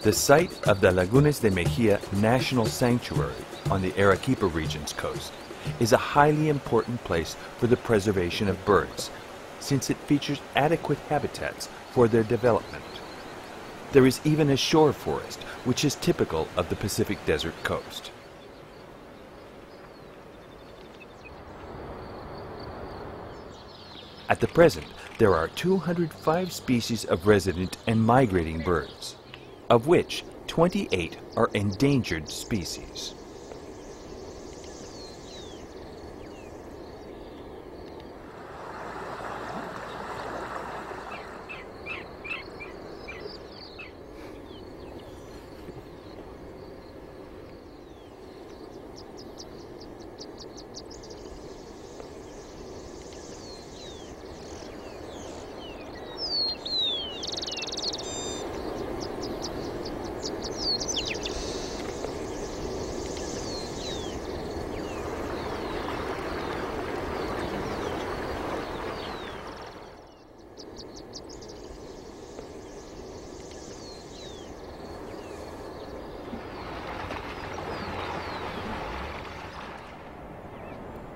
The site of the Lagunas de Mejia National Sanctuary on the Arequipa region's coast is a highly important place for the preservation of birds, since it features adequate habitats for their development. There is even a shore forest, which is typical of the Pacific desert coast. At the present, there are 205 species of resident and migrating birds, of which 28 are endangered species.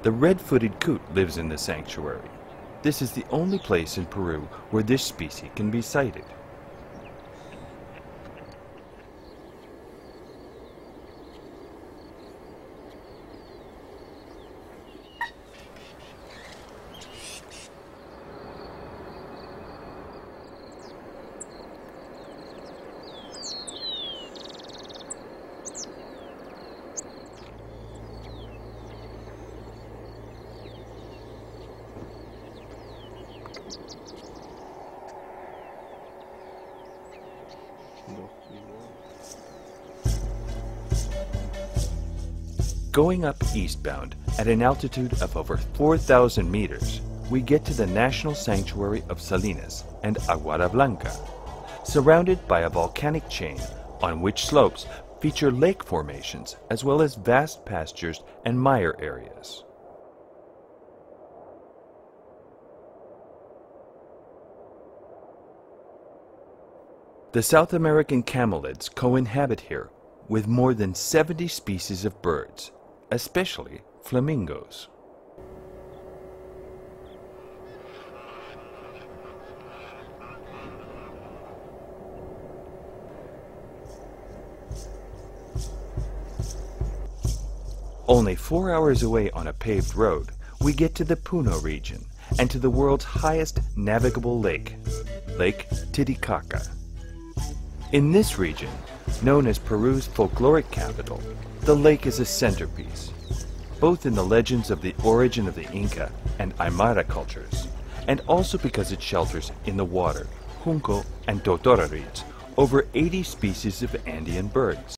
The red-footed coot lives in the sanctuary. This is the only place in Peru where this species can be sighted. Going up eastbound at an altitude of over 4,000 meters, we get to the National Sanctuary of Salinas and Aguada Blanca, surrounded by a volcanic chain on which slopes feature lake formations as well as vast pastures and mire areas. The South American camelids co-inhabit here with more than 70 species of birds, especially flamingos. Only 4 hours away on a paved road, we get to the Puno region and to the world's highest navigable lake, Lake Titicaca. In this region, known as Peru's folkloric capital, the lake is a centerpiece, both in the legends of the origin of the Inca and Aymara cultures, and also because it shelters in the water junco and totora reeds, over 80 species of Andean birds.